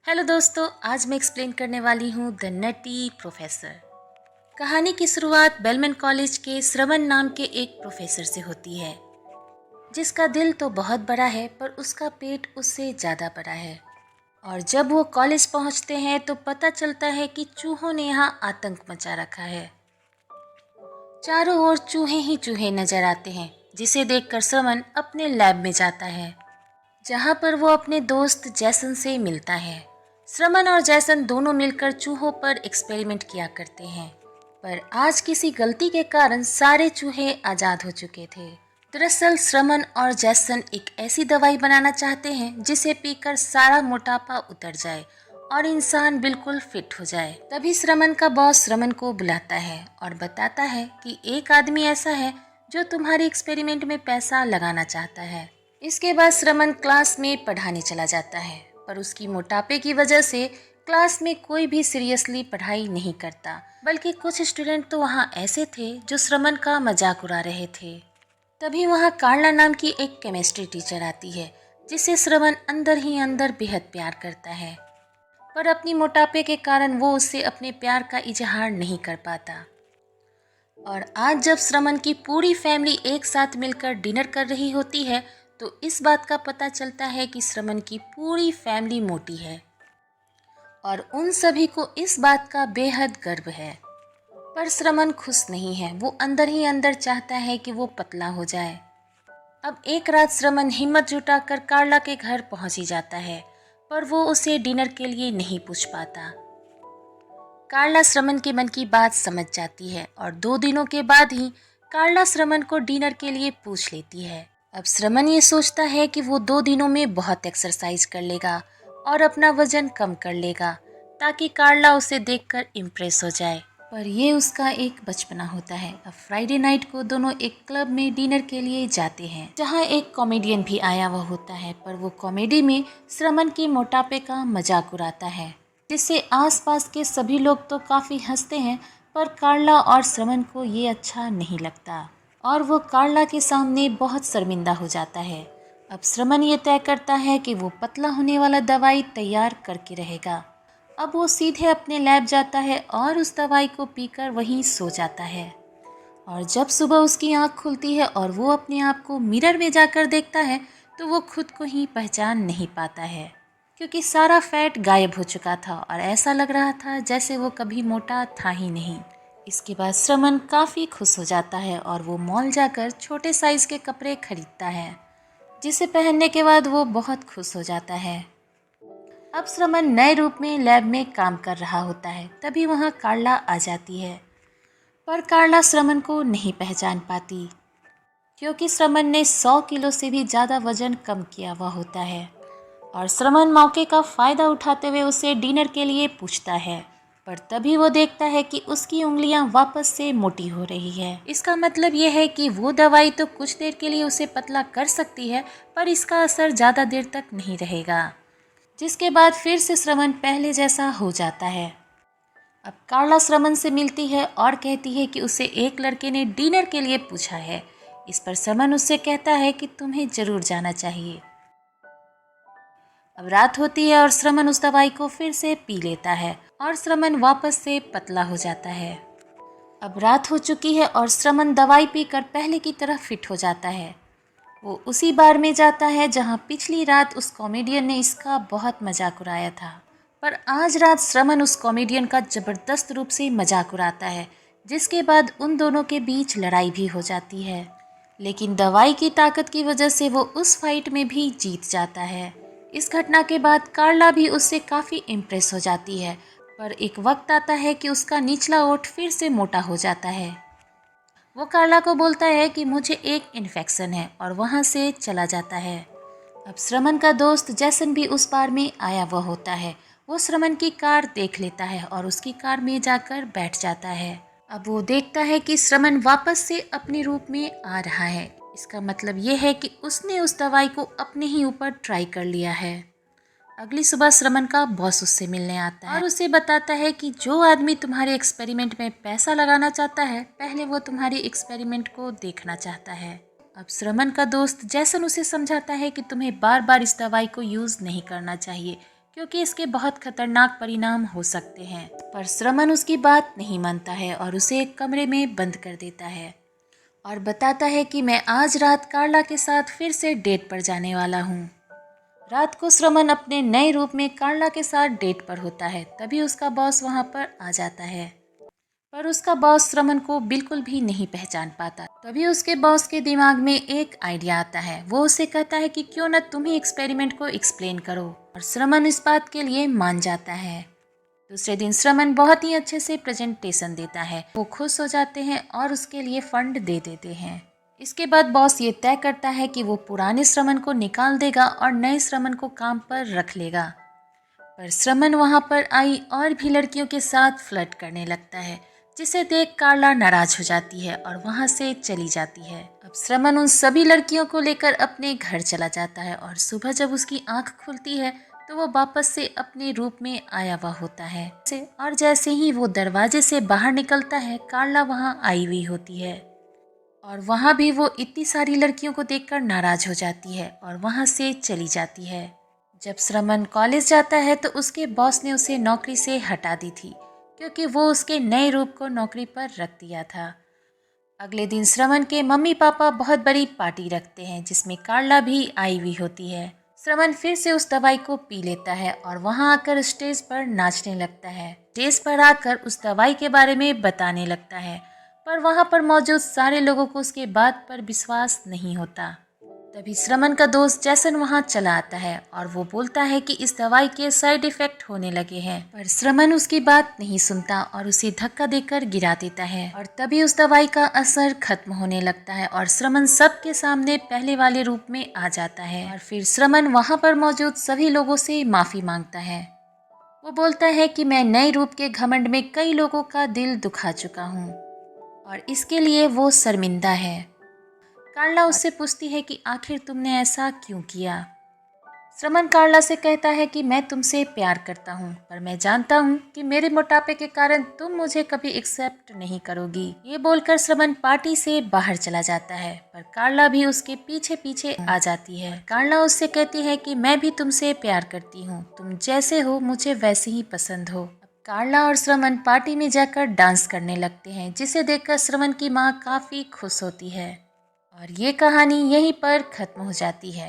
Hello दोस्तों, आज मैं एक्सप्लेन करने वाली हूँ द नटी प्रोफेसर। कहानी की शुरुआत बेलमैन कॉलेज के श्रवण नाम के एक प्रोफेसर से होती है, जिसका दिल तो बहुत बड़ा है पर उसका पेट उससे ज़्यादा बड़ा है। और जब वो कॉलेज पहुँचते हैं तो पता चलता है कि चूहों ने यहाँ आतंक मचा रखा है। चारों ओर चूहे ही चूहे नजर आते हैं, जिसे देखकर श्रवण अपने लैब में जाता है, जहाँ पर वो अपने दोस्त जैसन से मिलता है। श्रवण और जैसन दोनों मिलकर चूहों पर एक्सपेरिमेंट किया करते हैं, पर आज किसी गलती के कारण सारे चूहे आज़ाद हो चुके थे। दरअसल श्रवण और जैसन एक ऐसी दवाई बनाना चाहते हैं जिसे पीकर सारा मोटापा उतर जाए और इंसान बिल्कुल फिट हो जाए। तभी श्रवण का बॉस श्रवण को बुलाता है और बताता है कि एक आदमी ऐसा है जो तुम्हारी एक्सपेरिमेंट में पैसा लगाना चाहता है। इसके बाद श्रवण क्लास में पढ़ाने चला जाता है, पर उसकी मोटापे की वजह से क्लास में कोई भी सीरियसली पढ़ाई नहीं करता, बल्कि कुछ स्टूडेंट तो वहाँ ऐसे थे जो श्रवण का मजाक उड़ा रहे थे। तभी वहाँ कार्ला नाम की एक केमिस्ट्री टीचर आती है, जिसे श्रवण अंदर ही अंदर बेहद प्यार करता है, पर अपनी मोटापे के कारण वो उससे अपने प्यार का इजहार नहीं कर पाता। और आज जब श्रवण की पूरी फैमिली एक साथ मिलकर डिनर कर रही होती है तो इस बात का पता चलता है कि श्रवण की पूरी फैमिली मोटी है और उन सभी को इस बात का बेहद गर्व है। पर श्रवण खुश नहीं है, वो अंदर ही अंदर चाहता है कि वो पतला हो जाए। अब एक रात श्रवण हिम्मत जुटाकर कार्ला के घर पहुंच ही जाता है, पर वो उसे डिनर के लिए नहीं पूछ पाता। कार्ला श्रवण के मन की बात समझ जाती है और 2 दिनों के बाद ही कार्ला श्रवण को डिनर के लिए पूछ लेती है। अब श्रवण ये सोचता है कि वो 2 दिनों में बहुत एक्सरसाइज कर लेगा और अपना वजन कम कर लेगा, ताकि कार्ला उसे देखकर इम्प्रेस हो जाए। पर ये उसका एक बचपना होता है। अब फ्राइडे नाइट को दोनों एक क्लब में डिनर के लिए जाते हैं, जहाँ एक कॉमेडियन भी आया हुआ होता है, पर वो कॉमेडी में श्रवण के मोटापे का मजाक उड़ाता है, जिससे आसपास के सभी लोग तो काफ़ी हंसते हैं, पर कार्ला और श्रवण को ये अच्छा नहीं लगता और वो कार्ला के सामने बहुत शर्मिंदा हो जाता है। अब श्रवण ये तय करता है कि वो पतला होने वाला दवाई तैयार करके रहेगा। अब वो सीधे अपने लैब जाता है और उस दवाई को पीकर वहीं सो जाता है। और जब सुबह उसकी आँख खुलती है और वो अपने आप को मिरर में जाकर देखता है तो वो खुद को ही पहचान नहीं पाता है, क्योंकि सारा फैट गायब हो चुका था और ऐसा लग रहा था जैसे वो कभी मोटा था ही नहीं। इसके बाद श्रवण काफ़ी खुश हो जाता है और वो मॉल जाकर छोटे साइज़ के कपड़े खरीदता है, जिसे पहनने के बाद वो बहुत खुश हो जाता है। अब श्रवण नए रूप में लैब में काम कर रहा होता है। तभी वहाँ कार्ला आ जाती है, पर कार्ला श्रवण को नहीं पहचान पाती, क्योंकि श्रवण ने 100 किलो से भी ज़्यादा वजन कम किया हुआ होता है। और श्रवण मौके का फ़ायदा उठाते हुए उसे डिनर के लिए पूछता है, पर तभी वो देखता है कि उसकी उंगलियां वापस से मोटी हो रही है। इसका मतलब ये है कि वो दवाई तो कुछ देर के लिए उसे पतला कर सकती है, पर इसका असर ज़्यादा देर तक नहीं रहेगा, जिसके बाद फिर से श्रवण पहले जैसा हो जाता है। अब कार्ला श्रवण से मिलती है और कहती है कि उसे एक लड़के ने डिनर के लिए पूछा है। इस पर श्रवण उससे कहता है कि तुम्हें जरूर जाना चाहिए। अब रात होती है और श्रवण उस दवाई को फिर से पी लेता है और श्रवण वापस से पतला हो जाता है। अब रात हो चुकी है और श्रवण दवाई पीकर पहले की तरह फिट हो जाता है। वो उसी बार में जाता है जहां पिछली रात उस कॉमेडियन ने इसका बहुत मजाक उड़ाया था, पर आज रात श्रवण उस कॉमेडियन का जबरदस्त रूप से मजाक उड़ाता है, जिसके बाद उन दोनों के बीच लड़ाई भी हो जाती है। लेकिन दवाई की ताकत की वजह से वो उस फाइट में भी जीत जाता है। इस घटना के बाद कार्ला भी उससे काफ़ी इम्प्रेस हो जाती है, पर एक वक्त आता है कि उसका निचला ओठ फिर से मोटा हो जाता है। वो कार्ला को बोलता है कि मुझे एक इन्फेक्शन है और वहाँ से चला जाता है। अब श्रवण का दोस्त जैसन भी उस बार में आया हुआ होता है। वो श्रवण की कार देख लेता है और उसकी कार में जाकर बैठ जाता है। अब वो देखता है कि श्रवण वापस से अपने रूप में आ रहा है। इसका मतलब ये है कि उसने उस दवाई को अपने ही ऊपर ट्राई कर लिया है। अगली सुबह श्रवण का बॉस उससे मिलने आता है और उसे बताता है कि जो आदमी तुम्हारे एक्सपेरिमेंट में पैसा लगाना चाहता है, पहले वो तुम्हारी एक्सपेरिमेंट को देखना चाहता है। अब श्रवण का दोस्त जैसन उसे समझाता है कि तुम्हें बार बार इस दवाई को यूज़ नहीं करना चाहिए, क्योंकि इसके बहुत खतरनाक परिणाम हो सकते हैं। पर श्रवण उसकी बात नहीं मानता है और उसे एक कमरे में बंद कर देता है और बताता है कि मैं आज रात कार्ला के साथ फिर से डेट पर जाने वाला हूँ। रात को श्रवण अपने नए रूप में कार्ला के साथ डेट पर होता है। तभी उसका बॉस वहाँ पर आ जाता है, पर उसका बॉस श्रवण को बिल्कुल भी नहीं पहचान पाता। तभी उसके बॉस के दिमाग में एक आइडिया आता है। वो उसे कहता है कि क्यों न तुम ही एक्सपेरिमेंट को एक्सप्लेन करो, और श्रवण इस बात के लिए मान जाता है। दूसरे दिन श्रवण बहुत ही अच्छे से प्रेजेंटेशन देता है। वो खुश हो जाते हैं और उसके लिए फंड दे देते हैं। इसके बाद बॉस ये तय करता है कि वो पुराने श्रवण को निकाल देगा और नए श्रवण को काम पर रख लेगा। पर श्रवण वहाँ पर आई और भी लड़कियों के साथ फ्लर्ट करने लगता है, जिसे देख कार्ला नाराज हो जाती है और वहाँ से चली जाती है। अब श्रवण उन सभी लड़कियों को लेकर अपने घर चला जाता है और सुबह जब उसकी आंख खुलती है तो वो वापस से अपने रूप में आया हुआ होता है। और जैसे ही वो दरवाजे से बाहर निकलता है, कार्ला वहाँ आई हुई होती है और वहाँ भी वो इतनी सारी लड़कियों को देखकर नाराज हो जाती है और वहाँ से चली जाती है। जब श्रवण कॉलेज जाता है तो उसके बॉस ने उसे नौकरी से हटा दी थी, क्योंकि वो उसके नए रूप को नौकरी पर रख दिया था। अगले दिन श्रवण के मम्मी पापा बहुत बड़ी पार्टी रखते हैं, जिसमें कार्ला भी आई हुई होती है। श्रवण फिर से उस दवाई को पी लेता है और वहां आकर स्टेज पर नाचने लगता है। स्टेज पर आकर उस दवाई के बारे में बताने लगता है, पर वहां पर मौजूद सारे लोगों को उसके बात पर विश्वास नहीं होता। तभी श्रवण का दोस्त जैसन वहां चला आता है और वो बोलता है कि इस दवाई के साइड इफेक्ट होने लगे हैं, पर श्रवण उसकी बात नहीं सुनता और उसे धक्का देकर गिरा देता है। और तभी उस दवाई का असर खत्म होने लगता है और श्रवण सबके सामने पहले वाले रूप में आ जाता है। और फिर श्रवण वहां पर मौजूद सभी लोगों से माफी मांगता है। वो बोलता है कि मैं नए रूप के घमंड में कई लोगों का दिल दुखा चुका हूँ और इसके लिए वो शर्मिंदा है। कार्ला उससे पूछती है कि आखिर तुमने ऐसा क्यों किया। श्रवण कार्ला से कहता है कि मैं तुमसे प्यार करता हूँ, पर मैं जानता हूँ कि मेरे मोटापे के कारण तुम मुझे कभी एक्सेप्ट नहीं करोगी। ये बोलकर श्रवण पार्टी से बाहर चला जाता है, पर कार्ला भी उसके पीछे पीछे आ जाती है। कार्ला उससे कहती है कि मैं भी तुमसे प्यार करती हूँ, तुम जैसे हो मुझे वैसे ही पसंद हो। कार्ला और श्रवण पार्टी में जाकर डांस करने लगते हैं, जिसे देखकर श्रवण की माँ काफी खुश होती है। और ये कहानी यहीं पर खत्म हो जाती है।